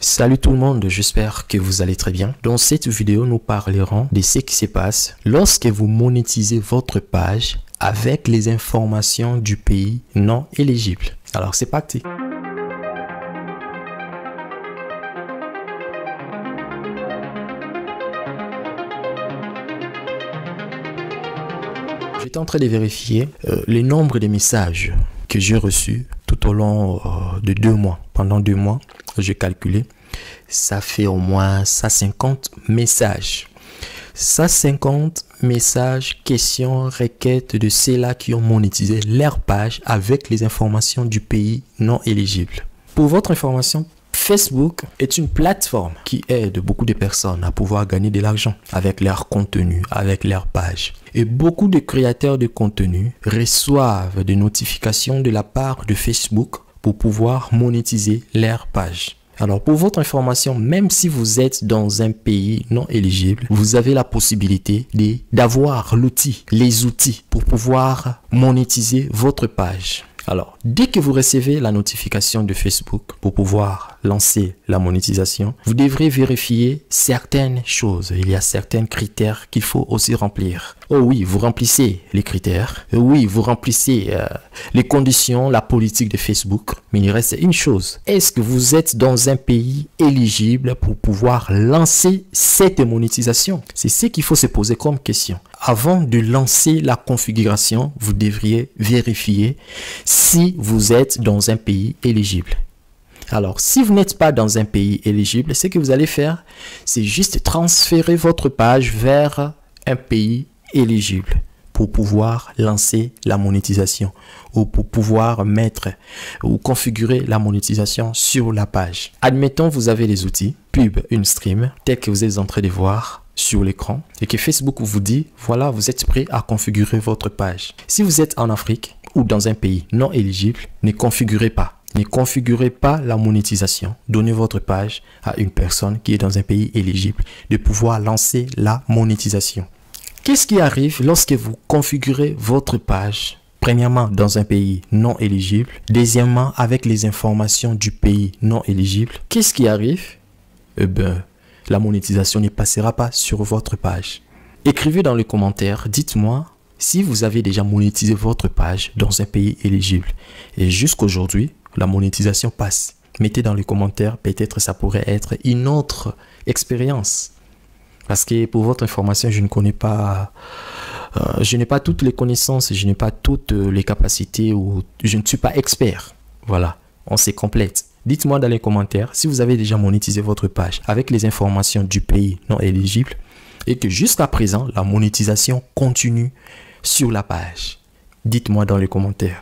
Salut tout le monde, j'espère que vous allez très bien. Dans cette vidéo, nous parlerons de ce qui se passe lorsque vous monétisez votre page avec les informations du pays non éligible. Alors c'est parti. J'étais en train de vérifier le nombre de messages que j'ai reçus tout au long de 2 mois. Pendant 2 mois, j'ai calculé, ça fait au moins 50 messages. 50 messages, questions, requêtes de ceux-là qui ont monétisé leur page avec les informations du pays non éligible. Pour votre information, Facebook est une plateforme qui aide beaucoup de personnes à pouvoir gagner de l'argent avec leur contenu, avec leur page. Et beaucoup de créateurs de contenu reçoivent des notifications de la part de Facebook pour pouvoir monétiser leur page. Alors pour votre information, même si vous êtes dans un pays non éligible, vous avez la possibilité d'avoir les outils pour pouvoir monétiser votre page. Alors, dès que vous recevez la notification de Facebook pour pouvoir lancer la monétisation, vous devrez vérifier certaines choses. Il y a certains critères qu'il faut aussi remplir. Oh oui, vous remplissez les critères. Oui, vous remplissez les conditions, la politique de Facebook. Mais il reste une chose. Est-ce que vous êtes dans un pays éligible pour pouvoir lancer cette monétisation? C'est ce qu'il faut se poser comme question. Avant de lancer la configuration, vous devriez vérifier si vous êtes dans un pays éligible. Alors, si vous n'êtes pas dans un pays éligible, ce que vous allez faire, c'est juste transférer votre page vers un pays éligible pour pouvoir lancer la monétisation ou pour pouvoir mettre ou configurer la monétisation sur la page. Admettons, vous avez les outils, pub, une stream, tel que vous êtes en train de voir sur l'écran et que Facebook vous dit, voilà, vous êtes prêt à configurer votre page. Si vous êtes en Afrique ou dans un pays non éligible, ne configurez pas. Ne configurez pas la monétisation. Donnez votre page à une personne qui est dans un pays éligible de pouvoir lancer la monétisation. Qu'est-ce qui arrive lorsque vous configurez votre page? Premièrement, dans un pays non éligible. Deuxièmement, avec les informations du pays non éligible. Qu'est-ce qui arrive? Eh bien, la monétisation ne passera pas sur votre page. Écrivez dans les commentaires, dites-moi si vous avez déjà monétisé votre page dans un pays éligible. Et jusqu'aujourd'hui, la monétisation passe. Mettez dans les commentaires, peut-être ça pourrait être une autre expérience. Parce que pour votre information, je ne connais pas, je n'ai pas toutes les connaissances, je n'ai pas toutes les capacités ou je ne suis pas expert. Voilà, on se complète. Dites-moi dans les commentaires si vous avez déjà monétisé votre page avec les informations du pays non éligible et que jusqu'à présent, la monétisation continue sur la page. Dites-moi dans les commentaires.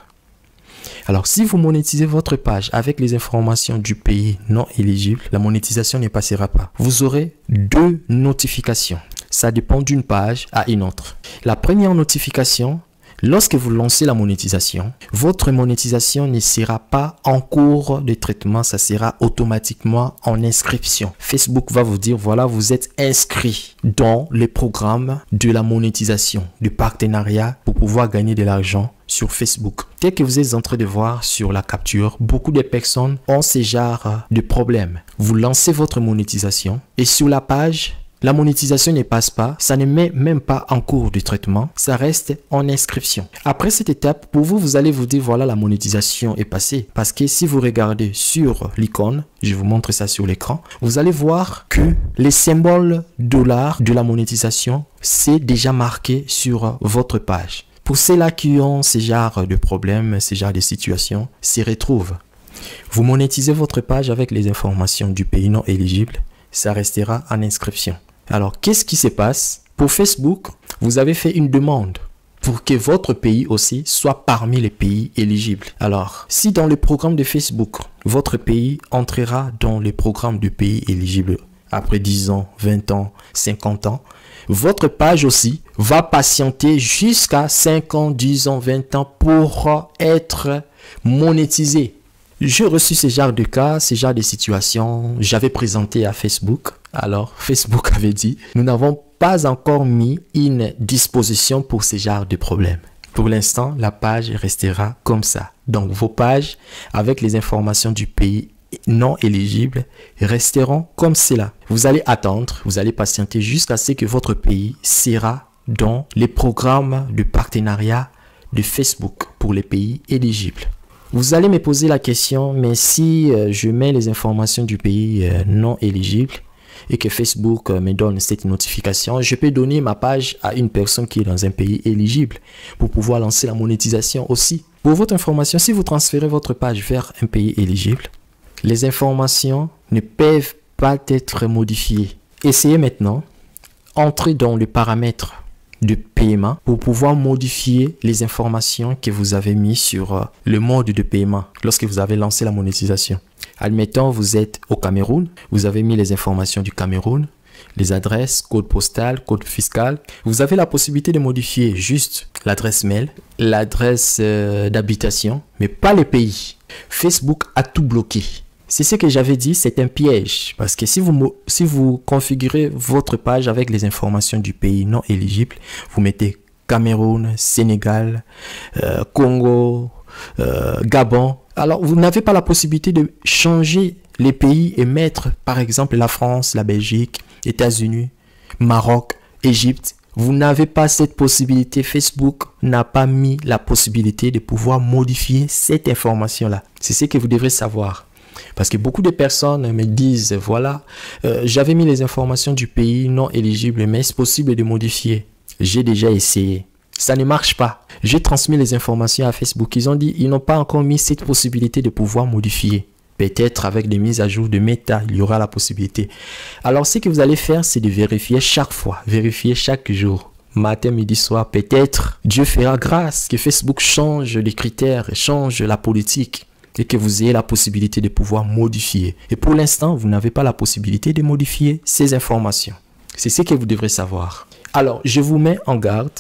Alors, si vous monétisez votre page avec les informations du pays non éligible, la monétisation ne passera pas. Vous aurez 2 notifications. Ça dépend d'une page à une autre. La première notification, lorsque vous lancez la monétisation, votre monétisation ne sera pas en cours de traitement, ça sera automatiquement en inscription. Facebook va vous dire, voilà, vous êtes inscrit dans les programmes de la monétisation, du partenariat pour pouvoir gagner de l'argent sur Facebook. Tel que vous êtes en train de voir sur la capture, beaucoup de personnes ont ce genre de problème. Vous lancez votre monétisation et sur la page, la monétisation ne passe pas, ça ne met même pas en cours de traitement, ça reste en inscription. Après cette étape, pour vous, vous allez vous dire, voilà, la monétisation est passée. Parce que si vous regardez sur l'icône, je vous montre ça sur l'écran, vous allez voir que les symboles $ de la monétisation, c'est déjà marqué sur votre page. Pour ceux-là qui ont ce genre de problèmes, ce genre de situations, s'y retrouvent. Vous monétisez votre page avec les informations du pays non éligible, ça restera en inscription. Alors, qu'est-ce qui se passe? Pour Facebook, vous avez fait une demande pour que votre pays aussi soit parmi les pays éligibles. Alors, si dans le programme de Facebook, votre pays entrera dans le programme de pays éligibles après 10 ans, 20 ans, 50 ans, votre page aussi va patienter jusqu'à 5 ans, 10 ans, 20 ans pour être monétisée. J'ai reçu ce genre de cas, ce genre de situation. J'avais présenté à Facebook. Alors, Facebook avait dit, nous n'avons pas encore mis une disposition pour ce genre de problème. Pour l'instant, la page restera comme ça. Donc, vos pages avec les informations du pays non éligibles resteront comme cela. Vous allez attendre, vous allez patienter jusqu'à ce que votre pays sera dans les programmes de partenariat de Facebook pour les pays éligibles. Vous allez me poser la question, mais si je mets les informations du pays non éligible et que Facebook me donne cette notification, je peux donner ma page à une personne qui est dans un pays éligible pour pouvoir lancer la monétisation aussi. Pour votre information, si vous transférez votre page vers un pays éligible, les informations ne peuvent pas être modifiées. Essayez maintenant, entrez dans le paramètre de paiement pour pouvoir modifier les informations que vous avez mis sur le mode de paiement lorsque vous avez lancé la monétisation. Admettons, vous êtes au Cameroun, vous avez mis les informations du Cameroun, les adresses, code postal, code fiscal. Vous avez la possibilité de modifier juste l'adresse mail, l'adresse d'habitation, mais pas le pays. Facebook a tout bloqué. C'est ce que j'avais dit, c'est un piège. Parce que si vous configurez votre page avec les informations du pays non éligible, vous mettez Cameroun, Sénégal, Congo, Gabon. Alors, vous n'avez pas la possibilité de changer les pays et mettre, par exemple, la France, la Belgique, États-Unis, Maroc, Égypte. Vous n'avez pas cette possibilité. Facebook n'a pas mis la possibilité de pouvoir modifier cette information-là. C'est ce que vous devrez savoir. Parce que beaucoup de personnes me disent, voilà, j'avais mis les informations du pays non éligible, mais est-ce possible de modifier? J'ai déjà essayé. Ça ne marche pas. J'ai transmis les informations à Facebook. Ils ont dit, ils n'ont pas encore mis cette possibilité de pouvoir modifier. Peut-être avec des mises à jour de méta, il y aura la possibilité. Alors, ce que vous allez faire, c'est de vérifier chaque fois, vérifier chaque jour. Matin, midi, soir, peut-être Dieu fera grâce que Facebook change les critères, change la politique et que vous ayez la possibilité de pouvoir modifier. Et pour l'instant, vous n'avez pas la possibilité de modifier ces informations. C'est ce que vous devrez savoir. Alors, je vous mets en garde.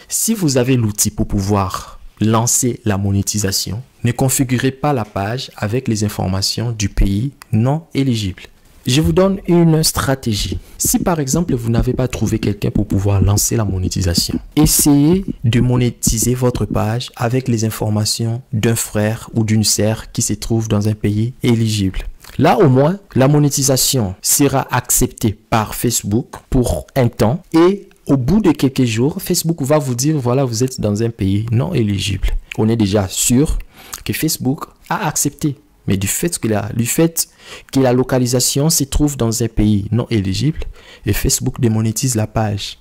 Si vous avez l'outil pour pouvoir lancer la monétisation, ne configurez pas la page avec les informations du pays non éligible. Je vous donne une stratégie. Si par exemple, vous n'avez pas trouvé quelqu'un pour pouvoir lancer la monétisation, essayez de monétiser votre page avec les informations d'un frère ou d'une sœur qui se trouve dans un pays éligible. Là, au moins, la monétisation sera acceptée par Facebook pour un temps et au bout de quelques jours, Facebook va vous dire, voilà, vous êtes dans un pays non éligible. On est déjà sûr que Facebook a accepté. Mais du fait que la localisation se trouve dans un pays non éligible, et Facebook démonétise la page.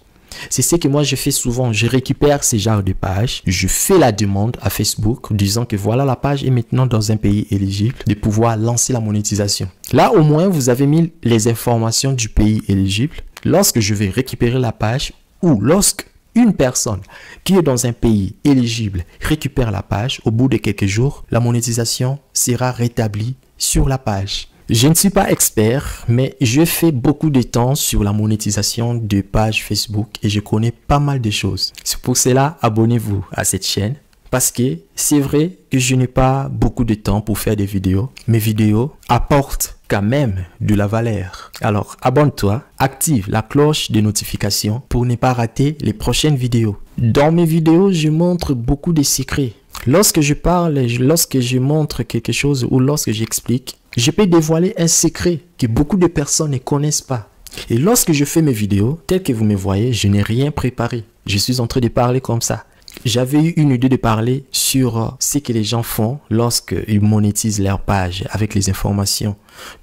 C'est ce que moi je fais souvent. Je récupère ces genres de pages, je fais la demande à Facebook disant que voilà, la page est maintenant dans un pays éligible, de pouvoir lancer la monétisation. Là, au moins, vous avez mis les informations du pays éligible. Lorsque je vais récupérer la page ou lorsque une personne qui est dans un pays éligible récupère la page, au bout de quelques jours, la monétisation sera rétablie sur la page. Je ne suis pas expert, mais je fais beaucoup de temps sur la monétisation de pages Facebook et je connais pas mal de choses. C'est pour cela, abonnez-vous à cette chaîne. Parce que c'est vrai que je n'ai pas beaucoup de temps pour faire des vidéos. Mes vidéos apportent quand même de la valeur. Alors, abonne-toi, active la cloche de notification pour ne pas rater les prochaines vidéos. Dans mes vidéos, je montre beaucoup de secrets. Lorsque je parle, lorsque je montre quelque chose ou lorsque j'explique, je peux dévoiler un secret que beaucoup de personnes ne connaissent pas. Et lorsque je fais mes vidéos, telles que vous me voyez, je n'ai rien préparé. Je suis en train de parler comme ça. J'avais eu une idée de parler sur ce que les gens font lorsqu'ils monétisent leur page avec les informations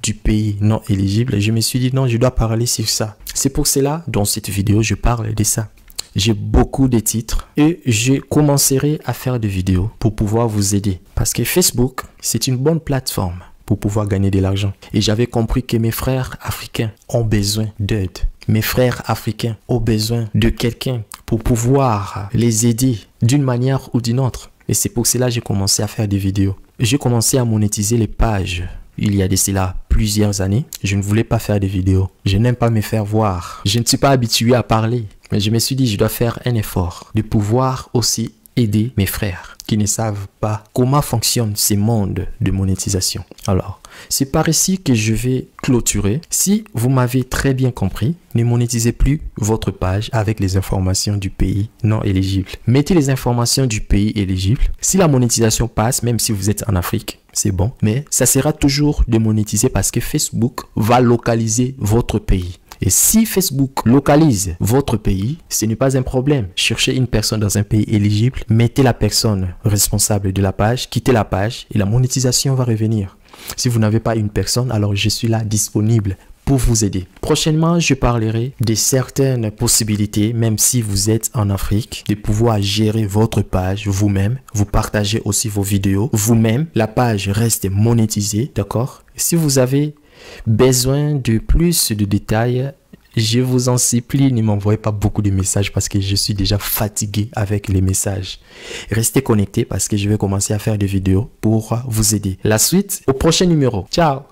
du pays non éligible. Je me suis dit non, je dois parler sur ça. C'est pour cela, dans cette vidéo, je parle de ça. J'ai beaucoup de titres et je commencerai à faire des vidéos pour pouvoir vous aider. Parce que Facebook, c'est une bonne plateforme pour pouvoir gagner de l'argent. Et j'avais compris que mes frères africains ont besoin d'aide. Mes frères africains ont besoin de quelqu'un pour pouvoir les aider d'une manière ou d'une autre. Et c'est pour cela que j'ai commencé à faire des vidéos. J'ai commencé à monétiser les pages il y a de cela plusieurs années. Je ne voulais pas faire des vidéos. Je n'aime pas me faire voir. Je ne suis pas habitué à parler. Mais je me suis dit, je dois faire un effort de pouvoir aussi aider mes frères qui ne savent pas comment fonctionne ce monde de monétisation. Alors, c'est par ici que je vais clôturer. Si vous m'avez très bien compris, ne monétisez plus votre page avec les informations du pays non éligible. Mettez les informations du pays éligible. Si la monétisation passe, même si vous êtes en Afrique, c'est bon. Mais ça sera toujours démonétisé parce que Facebook va localiser votre pays. Et si Facebook localise votre pays, ce n'est pas un problème. Cherchez une personne dans un pays éligible, mettez la personne responsable de la page, quittez la page et la monétisation va revenir. Si vous n'avez pas une personne, alors je suis là disponible pour vous aider. Prochainement, je parlerai de certaines possibilités, même si vous êtes en Afrique, de pouvoir gérer votre page vous-même. Vous partagez aussi vos vidéos vous-même. La page reste monétisée, d'accord? Si vous avez besoin de plus de détails, je vous en supplie, ne m'envoyez pas beaucoup de messages parce que je suis déjà fatigué avec les messages. Restez connectés parce que je vais commencer à faire des vidéos pour vous aider. La suite au prochain numéro. Ciao!